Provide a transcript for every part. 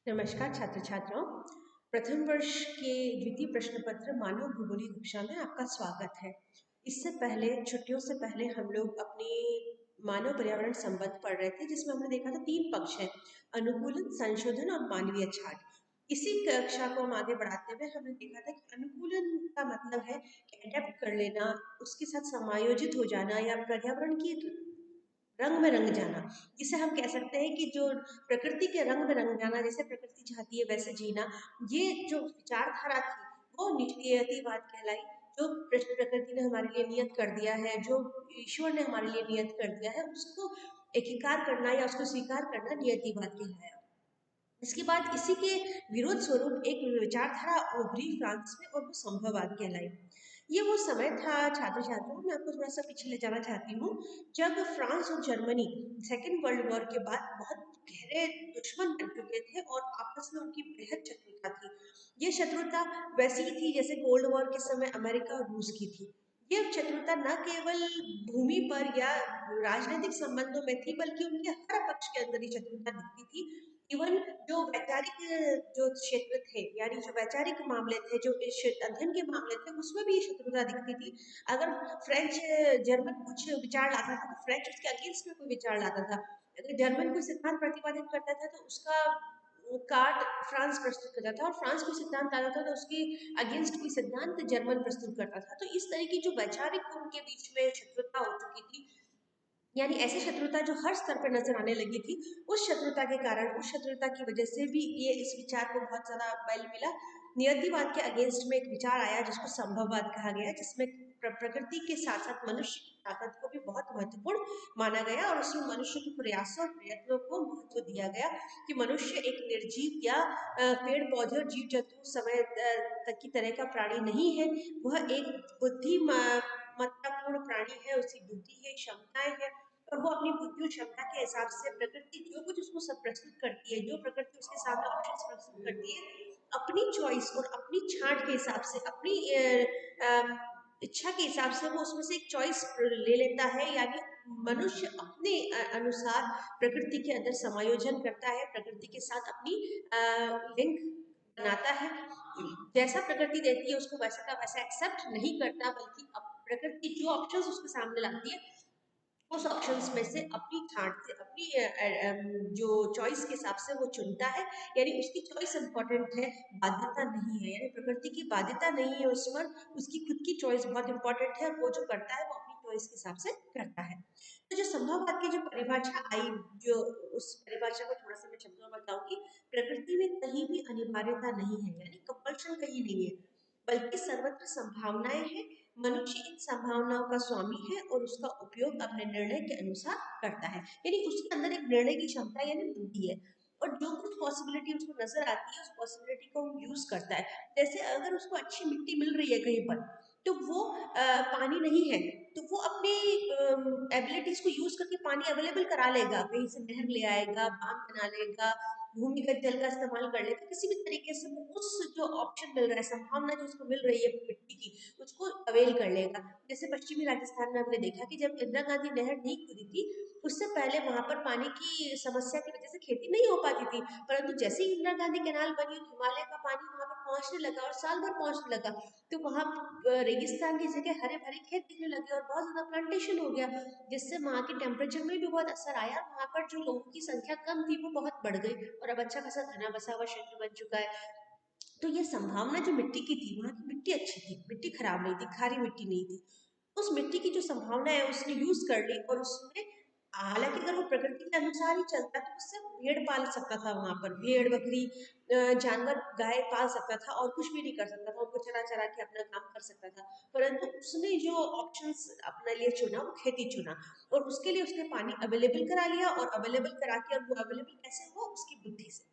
नमस्कार छात्र छात्राओं। प्रथम वर्ष के द्वितीय प्रश्न पत्र मानव भूगोलिक कक्षा में आपका स्वागत है। इससे पहले छुट्टियों से पहले हम लोग अपनी मानव पर्यावरण संबंध पढ़ रहे थे, जिसमें हमने देखा था 3 पक्ष है: अनुकूलन, संशोधन और मानवीय छाट। इसी कक्षा को हम आगे बढ़ाते हुए हमने देखा था कि अनुकूलन का मतलब है कि अडेप्ट कर लेना, उसके साथ समायोजित हो जाना या पर्यावरण की रंग में रंग जाना, जिसे हम कह सकते हैं कि जो प्रकृति के रंग में रंग जाना, जैसे प्रकृति चाहती है वैसे जीना। ये जो विचारधारा थी वो नियतिवाद कहलाई। जो प्रकृति ने हमारे लिए नियत कर दिया है, जो ईश्वर ने हमारे लिए नियत कर दिया है, उसको एकीकार करना या उसको स्वीकार करना नियतिवाद कहलाया। इसके बाद इसी के विरोध स्वरूप एक विचारधारा उभरी फ्रांस में, और वो संभववाद कहलाई। ये वो समय था छात्र छात्राओं, मैं आपको थोड़ा सा पीछे ले जाना चाहती हूँ, जब फ्रांस और जर्मनी सेकेंड वर्ल्ड वॉर के बाद बहुत गहरे दुश्मन बन चुके थे और आपस में उनकी बेहद शत्रुता थी। ये शत्रुता वैसी ही थी जैसे कोल्ड वॉर के समय अमेरिका और रूस की थी। ये शत्रुता न केवल भूमि पर या राजनीतिक संबंधों में थी, बल्कि उनके हर पक्ष के अंदर ही शत्रुता दिखती थी। इवन जो वैचारिक जो क्षेत्र थे, यानी जो वैचारिक मामले थे, जो अध्ययन के मामले थे, उसमें भी ये शत्रुता दिखती थी। अगर फ्रेंच जर्मन कुछ विचार लाता था तो फ्रेंच उसके अगेंस्ट में कोई विचार लाता था। अगर जर्मन कोई सिद्धांत प्रतिपादित करता था तो उसका कार्ड फ्रांस प्रस्तुत करता था, और फ्रांस कोई सिद्धांत लाता था तो उसके अगेंस्ट कोई सिद्धांत जर्मन प्रस्तुत करता था। तो इस तरह की जो वैचारिक उनके बीच में शत्रुता हो चुकी थी, यानी ऐसी शत्रुता जो हर स्तर पर नजर आने लगी थी, उस शत्रुता के कारण, उस शत्रुता की वजह से भी ये इस विचार को बहुत ज्यादा बल मिला। नियतिवाद के अगेंस्ट में एक विचार आया जिसको संभववाद कहा गया, जिसमें प्रकृति के साथ साथ मनुष्य की ताकत को भी बहुत महत्वपूर्ण माना गया, और उसमें मनुष्य के प्रयासों और प्रयत्नों को महत्व दिया गया कि मनुष्य एक निर्जीव या पेड़ पौधे और जीव जंतु समय तक की तरह का प्राणी नहीं है। वह एक बुद्धिमत्तापूर्ण प्राणी है, उसकी बुद्धि है, क्षमताएं हैं, और वो अपनी बुद्धि और क्षमता के हिसाब से प्रकृति जो कुछ उसको सब प्रस्तुत करती है, जो प्रकृति उसके सामने ऑप्शंस प्रस्तुत करती है, अपनी चॉइस और अपनी छांट के हिसाब से, अपनी इच्छा के हिसाब से वो उसमें से एक चॉइस ले लेता है। यानी मनुष्य अपने अनुसार प्रकृति के अंदर समायोजन करता है, प्रकृति के साथ अपनी लिंक बनाता है। जैसा प्रकृति देती है उसको वैसा का वैसा एक्सेप्ट नहीं करता, बल्कि प्रकृति जो ऑप्शंस उसके सामने लाती है, उस ऑप्शंस में से अपनी छांट से, अपनी जो चॉइस के हिसाब से वो चुनता है। यानी उसकी चॉइस इंपॉर्टेंट है, बाध्यता नहीं है। यानी प्रकृति की बाध्यता नहीं है उस पर, उसकी खुद की चॉइस बहुत इंपॉर्टेंट है, और वो जो करता है वो अपनी चॉइस के हिसाब से करता है। तो जो संभववाद की जो परिभाषा आई, जो उस परिभाषा को थोड़ा सा मैं शब्दों में बताऊंगी। प्रकृति में कहीं भी अनिवार्यता नहीं है, यानी कंपल्शन कहीं नहीं है, बल्कि सर्वत्र संभावनाएं हैं। मनुष्य इन संभावनाओं का स्वामी है और उसका उपयोग अपने निर्णय के अनुसार करता है। यानी उसके अंदर एक निर्णय की क्षमता यानी बुद्धि है, और जो कुछ पॉसिबिलिटी उसको नजर आती है उस पॉसिबिलिटी को वो यूज करता है। जैसे अगर उसको अच्छी मिट्टी मिल रही है कहीं पर, तो वो पानी नहीं है, तो वो अपनी एबिलिटीज को यूज करके पानी अवेलेबल करा लेगा, कहीं से नहर ले आएगा, बांध बना लेगा, भूमिगत जल का इस्तेमाल कर लेगा, किसी भी तरीके से वो उस जो ऑप्शन मिल रहा है, संभावना जो उसको मिल रही है मिट्टी की, उसको अवेल कर लेगा। जैसे पश्चिमी राजस्थान में हमने देखा कि जब इंदिरा गांधी नहर नहीं खुदी थी, उससे पहले वहां पर पानी की समस्या की वजह से खेती नहीं हो पाती थी, परंतु जैसे ही इंदिरा गांधी कैनाल बनी, हिमालय का पानी वहां पर पहुंचने लगा और साल भर पहुंचने लगा, तो वहां रेगिस्तान की जगह हरे भरे खेत दिखने लगे और बहुत ज्यादा प्लांटेशन हो गया, जिससे वहां के टेम्परेचर में भी बहुत असर आया। वहां पर जो लोगों की संख्या कम थी वो बहुत बढ़ गई, और अब अच्छा खासा घना बसा हुआ क्षेत्र बन चुका है। तो ये संभावना जो मिट्टी की थी, वहां की मिट्टी अच्छी थी, मिट्टी खराब नहीं थी, खारी मिट्टी नहीं थी। उस मिट्टी की जो संभावना है उसने यूज कर ली, और उसमें हालांकि अगर वो प्रकृति के अनुसार ही चलता तो उससे भेड़ पाल सकता था, वहां पर भेड़ बकरी जानवर गाय पाल सकता था, और कुछ भी नहीं कर सकता था, उनको चरा चरा के अपना काम कर सकता था। परंतु उसने जो ऑप्शंस अपने लिए चुना वो खेती चुना, और उसके लिए उसने पानी अवेलेबल करा लिया, और अवेलेबल करा के, और वो अवेलेबल कैसे हुआ, उसकी बुद्धि से।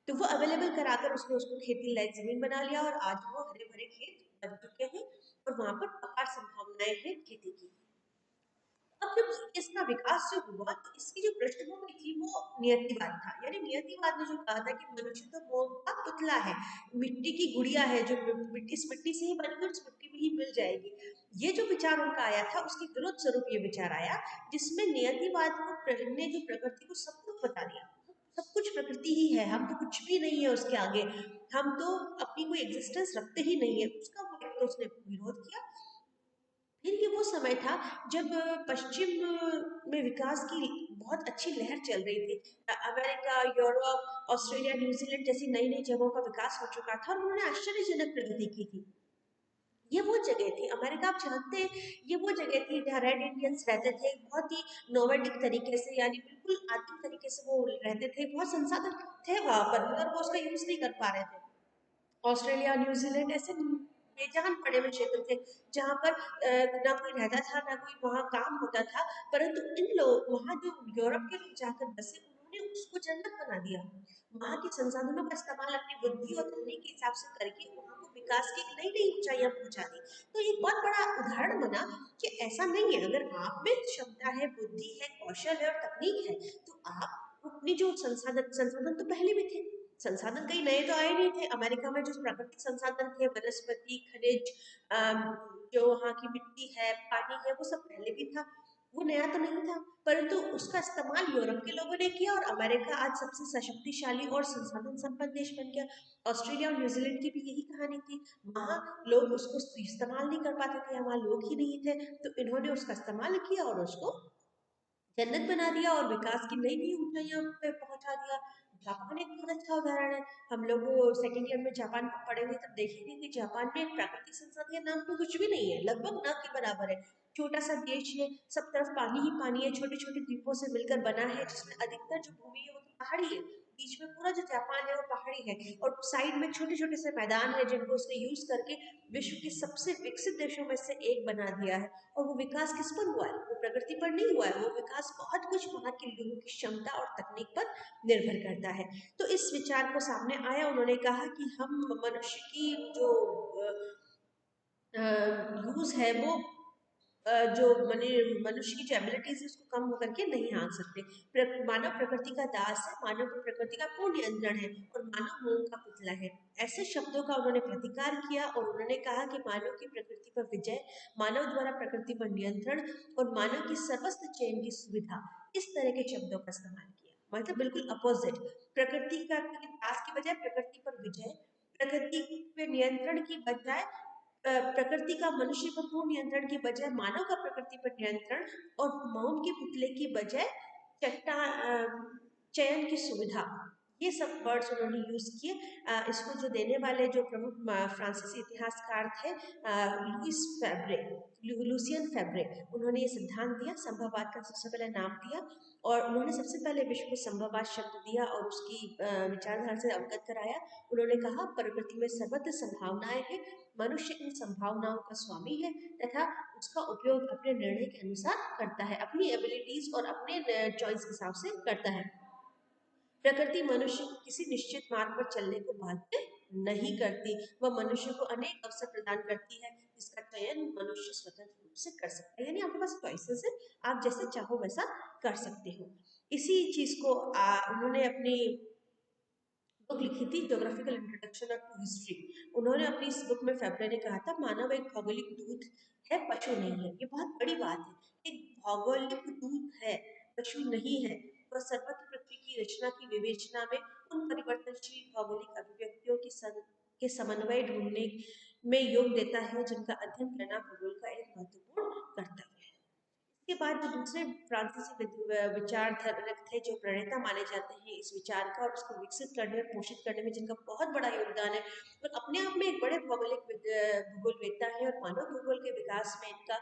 तो वो अवेलेबल कराकर उसने उसको खेती लायक जमीन बना लिया, और आज वो हरे भरे खेत बन चुके हैं, और वहां पर अपार संभावनाएं हैं खेती की। अब जब इसका विकास जो हुआ, तो इसकी जो पृष्ठभूमि थी वो नियतिवाद था। यानी नियतिवाद ने जो कहा था कि मनुष्य तो मोम का पुतला है, मिट्टी की गुड़िया है, जो मिट्टी इस मिट्टी से ही बनकर उस मिट्टी में ही मिल जाएगी। ये जो विचार उनका आया था, उसके विरोध स्वरूप ये विचार आया, जिसमें नियतिवाद को ने जो प्रकृति को सब कुछ बता दिया, सब कुछ प्रकृति ही है, हम तो कुछ भी नहीं है उसके आगे, हम तो अपनी कोई एग्जिस्टेंस रखते ही नहीं है, उसका वो एक तो उसने विरोध किया। फिर ये वो समय था जब पश्चिम में विकास की बहुत अच्छी लहर चल रही थी। अमेरिका, यूरोप, ऑस्ट्रेलिया, न्यूजीलैंड जैसी नई नई जगहों का विकास हो चुका था और उन्होंने आश्चर्यजनक प्रगति की थी। ये वो जगह थी, अमेरिका आप जानते हैं, ये वो जगह थी जहाँ रेड इंडियंस रहते थे, बहुत ही नोमैडिक तरीके से, यानी बिल्कुल आदिम तरीके से वो रहते थे, बहुत संसाधन थे वहाँ पर मगर वो उसका यूज नहीं कर पा रहे थे। ऑस्ट्रेलिया, न्यूजीलैंड ऐसे बेजान पड़े हुए क्षेत्र थे जहाँ पर ना कोई रहता था, ना कोई वहाँ काम होता था, परंतु इन लोग वहाँ जो यूरोप के लोग जाकर बसे, उन्होंने उसको जन्नत बना दिया। वहाँ के संसाधनों का इस्तेमाल अपनी बुद्धि और तकनीक के हिसाब से करके वहाँ को विकास की एक नई नई ऊंचाइयां पहुंचा दी। तो एक बहुत बड़ा उदाहरण बना कि ऐसा नहीं है, अगर आप में क्षमता है, बुद्धि है, कौशल है और तकनीक है, तो आप अपनी जो संसाधन संसाधन तो पहले भी थे, संसाधन कई नए तो आए नहीं थे। अमेरिका में जो प्राकृतिक संसाधन थे, वनस्पति, खनिज, जो वहाँ की मिट्टी है, पानी है, वो सब पहले भी था, वो नया तो नहीं था, परंतु उसका इस्तेमाल यूरोप के लोगों ने किया और अमेरिका आज सबसे सशक्तिशाली और संसाधन संपन्न देश बन गया। ऑस्ट्रेलिया और न्यूजीलैंड की भी यही कहानी थी, वहाँ लोग उसको इस्तेमाल नहीं कर पाते थे, वहाँ लोग ही नहीं थे, तो इन्होंने उसका इस्तेमाल किया और उसको जन्नत बना दिया और विकास की नई नई ऊंचाइयों पे पहुंचा दिया। जापान एक बहुत अच्छा उदाहरण है, हम लोग सेकेंड ईयर में जापान को पढ़ेंगे तब देखेंगे कि जापान में एक प्राकृतिक संसाधन के नाम पे कुछ भी नहीं है, लगभग न के बराबर है। छोटा सा देश है, सब तरफ पानी ही पानी है, छोटे छोटे द्वीपों से मिलकर बना है, जिसमें अधिकतर जो भूमि है वो तो पहाड़ी है, बीच में पूरा जो जापान है वो पहाड़ी है और साइड में छोटे छोटे से मैदान है जिनको उसने यूज करके विश्व के सबसे विकसित देशों में से एक बना दिया है। और वो विकास किस पर हुआ है, वो प्रकृति पर नहीं हुआ है, वो विकास बहुत कुछ वहाँ के लोगों की क्षमता और तकनीक पर निर्भर करता है। तो इस विचार को सामने आया, उन्होंने कहा कि हम मनुष्य की जो यूज है वो जो मनुष्य की जो एबिलिटीज है उसको कम होकर के नहीं आन सकते। मानव प्रकृति का दास है, मानव पर प्रकृति का पूर्ण नियंत्रण है और मानव मोह का पुतला है। ऐसे शब्दों का उन्होंने प्रतिकार किया और उन्होंने कहा कि मानव की प्रकृति पर विजय, मानव द्वारा प्रकृति पर नियंत्रण और मानव की सर्वस्व चयन की सुविधा, इस तरह के शब्दों का इस्तेमाल किया, मतलब बिल्कुल अपोजिट। प्रकृति का दास की बजाय प्रकृति पर विजय, प्रकृति पे नियंत्रण की बजाय प्रकृति का मनुष्य पर पूर्ण नियंत्रण की बजाय मानव का प्रकृति पर नियंत्रण और मोम के पुतले की बजाय चट्टा चयन की सुविधा, ये सब वर्ड्स उन्होंने यूज किए। इसको जो देने वाले जो प्रमुख फ्रांसीसी इतिहासकार थे लुइस फेब्रे, लुसियन फेब्रे, उन्होंने ये सिद्धांत दिया, संभववाद का सबसे पहले नाम दिया और उन्होंने सबसे पहले विश्व को संभववाद शब्द दिया और उसकी विचारधारा से अवगत कराया। उन्होंने कहा प्रकृति में सर्वत्र संभावनाएं हैं, मनुष्य इन संभावनाओं का स्वामी है तथा उसका उपयोग अपने निर्णय के अनुसार करता है, अपनी एबिलिटीज और अपने चॉइस के हिसाब से करता है। प्रकृति मनुष्य को किसी निश्चित मार्ग पर चलने को बाध्य नहीं करती, वह मनुष्य को अनेक अवसर प्रदान करती है जिसका चयन मनुष्य स्वतंत्र रूप से कर सकता है, यानी आपके पास चॉइसेस है, आप जैसे चाहो वैसा कर सकते हो। इसी चीज को उन्होंने अपनी बुक लिखी थी, जोग्राफिकल इंट्रोडक्शन टू हिस्ट्री। उन्होंने अपनी इस बुक में फेब्रे ने कहा था मानव एक भौगोलिक दूत है, पशु नहीं है। ये बहुत बड़ी बात है, एक भौगोलिक दूत है, पशु नहीं है। वह सर्वत्र पृथ्वी की रचना की विवेचना में उन परिवर्तनशील भौगोलिक अभिव्यक्तियों के समन्वय ढूंढने में योग देता है जिनका अध्ययन करना भूगोल का एक महत्वपूर्ण कर्तव्य है। इसके बाद जो दूसरे फ्रांसीसी विचारधारक थे जो प्रणेता माने जाते हैं इस विचार का और उसको विकसित करने और पोषित करने में जिनका बहुत बड़ा योगदान है और अपने आप में एक बड़े भौगोलिक भूगोलवेत्ता है और मानव भूगोल के विकास में इनका,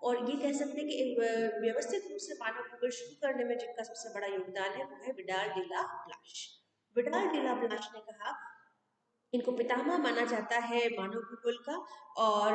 और ये कह सकते हैं कि एक व्यवस्थित रूप से मानव भूगोल शुरू करने में जिनका सबसे बड़ा योगदान है वो है विडाल डी ला प्लाश। विडाल डी ला प्लाश ने कहा, इनको पितामह माना जाता है मानव भूगोल का और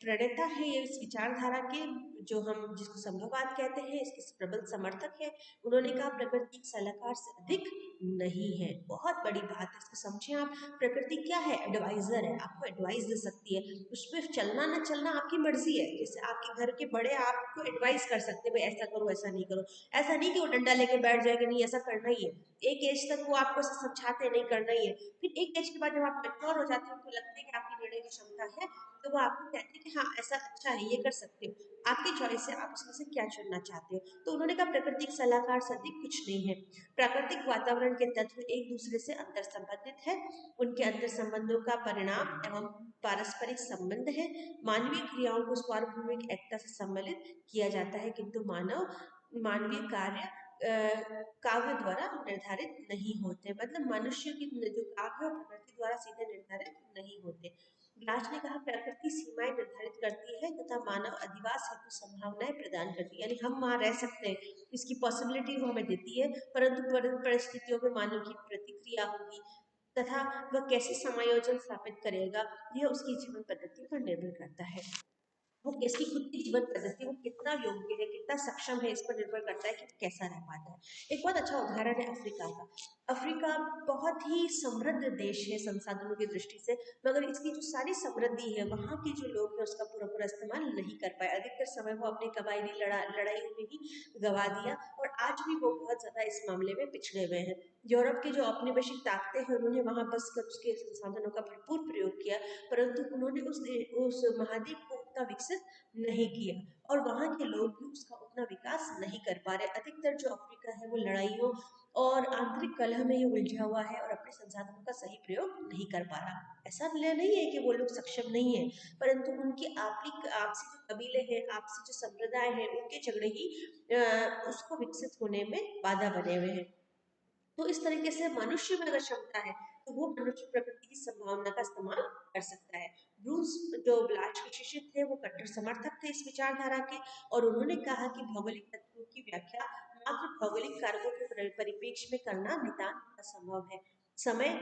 प्रणेता है ये इस विचारधारा के, जो हम जिसको संभववाद कहते हैं, इसके प्रबल समर्थक है। उन्होंने कहा प्रकृति एक सलाहकार से अधिक नहीं है, बहुत बड़ी बात है, इसको समझे आप। प्रकृति क्या है, एडवाइजर है, आपको एडवाइस दे सकती है, उस पर चलना ना चलना आपकी मर्जी है। जैसे आपके घर के बड़े आपको एडवाइस कर सकते हैं भाई ऐसा करो ऐसा नहीं करो, ऐसा नहीं कि वो डंडा लेके बैठ जाएगा नहीं ऐसा करना ही है। एक एज तक वो आपको समझाते नहीं करना ही है, फिर एक एज के बाद जब आप मैच्योर हो जाते हो तो लगता है कि आपकी निर्णय की क्षमता है, तो वो आपको कहते हैं कि हाँ ऐसा अच्छा है, ये कर सकते हो, आपकी चॉइस है, आप उसमें से क्या चुनना चाहते हो। तो उन्होंने कहा प्राकृतिक सलाहकार सटीक कुछ नहीं है, प्राकृतिक वातावरण के तत्व एक दूसरे से अंतर संबंधित है, उनके अंतर संबंधों का परिणाम एवं पारस्परिक संबंध है। मानवीय क्रियाओं को सार्वभौमिक एकता से सम्मिलित किया जाता है, किंतु मानवीय कार्य काव्य द्वारा निर्धारित नहीं होते, मतलब मनुष्य की जो काव्य और प्रकृति द्वारा सीधे निर्धारित नहीं होते। ब्लाच ने कहा प्रकृति सीमाएं निर्धारित करती है तथा मानव अधिवास हेतु संभावनाएं प्रदान करती है, यानी हम वहाँ रह सकते हैं, इसकी पॉसिबिलिटी वो हमें देती है, परंतु परिस्थितियों में मानव की प्रतिक्रिया होगी तथा वह कैसे समायोजन स्थापित करेगा यह उसकी जीवन पद्धति पर निर्भर करता है। वो किसकी खुद की जीवन पद्धति, वो कितना योग्य है, कितना सक्षम है, इस पर निर्भर करता है कि वो कैसा रह पाता है। एक बहुत अच्छा उदाहरण है अफ्रीका का। अफ्रीका बहुत ही समृद्ध देश है संसाधनों की दृष्टि से, मगर इसकी जो सारी समृद्धि है वहाँ के जो लोग हैं उसका पूरा पूरा इस्तेमाल नहीं कर पाए, अधिकतर समय वो अपनी कबायली लड़ाइयों में ही गवा दिया, और आज भी वो बहुत ज्यादा इस मामले में पिछड़े हुए हैं। यूरोप की जो औपनिवेशिक ताकतें हैं उन्होंने वहां बस कर उसके संसाधनों का भरपूर प्रयोग किया, परंतु उन्होंने उस महाद्वीप को उतना विकसित नहीं किया, और वहाँ के लोग भी उसका उतना विकास नहीं कर पा रहे। अधिकतर जो अफ्रीका है वो लड़ाइयों और आंतरिक कलह में ही उलझा हुआ है और अपने संसाधनों का सही प्रयोग नहीं कर पा रहा। ऐसा नहीं है कि वो लोग सक्षम नहीं है, परंतु उनकी आपसी जो कबीले हैं, आपसी जो संप्रदाय हैं, उनके झगड़े ही उसको विकसित होने में बाधा बने हुए हैं। तो इस तरीके से मनुष्य में अगर क्षमता है तो वो मनुष्य प्रकृति की संभावना का इस्तेमाल कर सकता है। ब्रूस जो ब्लाच के शिष्य थे वो कट्टर समर्थक थे इस विचारधारा के, और उन्होंने कहा कि भौगोलिक तत्वों की व्याख्या मात्र भौगोलिक कारकों के परिप्रेक्ष्य में करना नितांत असंभव है। समय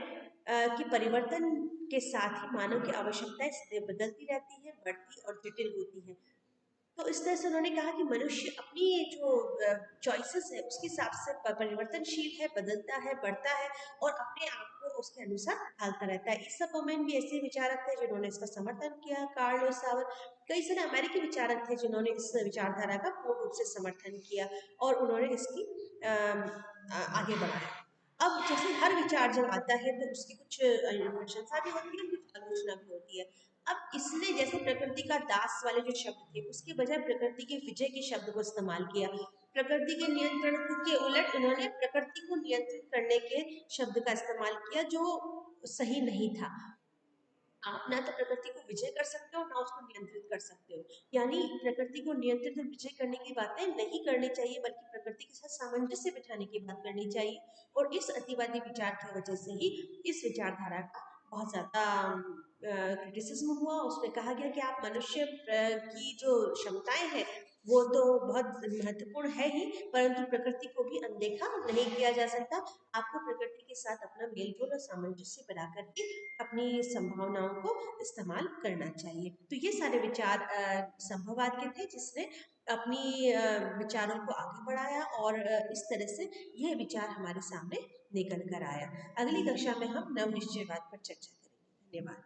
के परिवर्तन के साथ ही मानव की आवश्यकताएं बदलती रहती है, बढ़ती और जटिल होती है। तो इस तरह से उन्होंने कहा कि मनुष्य अपनी जो चॉइसेस है उसके हिसाब से परिवर्तनशील है, बदलता है, बढ़ता है, और अपने आप को उसके अनुसार ढालता रहता है। ईसा पर्मेन भी ऐसे विचारक थे जिन्होंने इसका समर्थन किया। कार्ल सावर, कई सारे अमेरिकी विचारक थे जिन्होंने इस विचारधारा का पूर्ण रूप से समर्थन किया और उन्होंने इसकी आगे बढ़ाया। अब जैसे हर विचार जब आता है तो उसकी कुछ प्रशंसा भी होती है, कुछ आलोचना भी होती है। अब इसने जैसे प्रकृति का दास वाले जो शब्द थे उसके बजाय प्रकृति के विजय के शब्द को इस्तेमाल किया। प्रकृति के नियंत्रण के उलट उन्होंने प्रकृति को नियंत्रित करने के शब्द का इस्तेमाल किया, जो सही नहीं था। आप ना तो प्रकृति को विजय कर सकते हो ना उसको नियंत्रित कर सकते हो, यानी प्रकृति को नियंत्रित और विजय करने की बातें नहीं करनी चाहिए, बल्कि प्रकृति के साथ सामंजस्य बिठाने की बात करनी चाहिए। और इस अतिवादी विचार की वजह से ही इस विचारधारा का बहुत ज्यादा क्रिटिसिज्म हुआ। उसमें कहा गया कि आप मनुष्य की जो क्षमताएं हैं वो तो बहुत महत्वपूर्ण है ही, परंतु प्रकृति को भी अनदेखा नहीं किया जा सकता। आपको प्रकृति के साथ अपना मेलजोल और सामंजस्य बना करके अपनी संभावनाओं को इस्तेमाल करना चाहिए। तो ये सारे विचार संभववाद के थे जिसने अपनी विचारों को आगे बढ़ाया, और इस तरह से ये विचार हमारे सामने निकल कर आया। अगली कक्षा में हम नवनिश्चयवाद पर चर्चा करेंगे। धन्यवाद।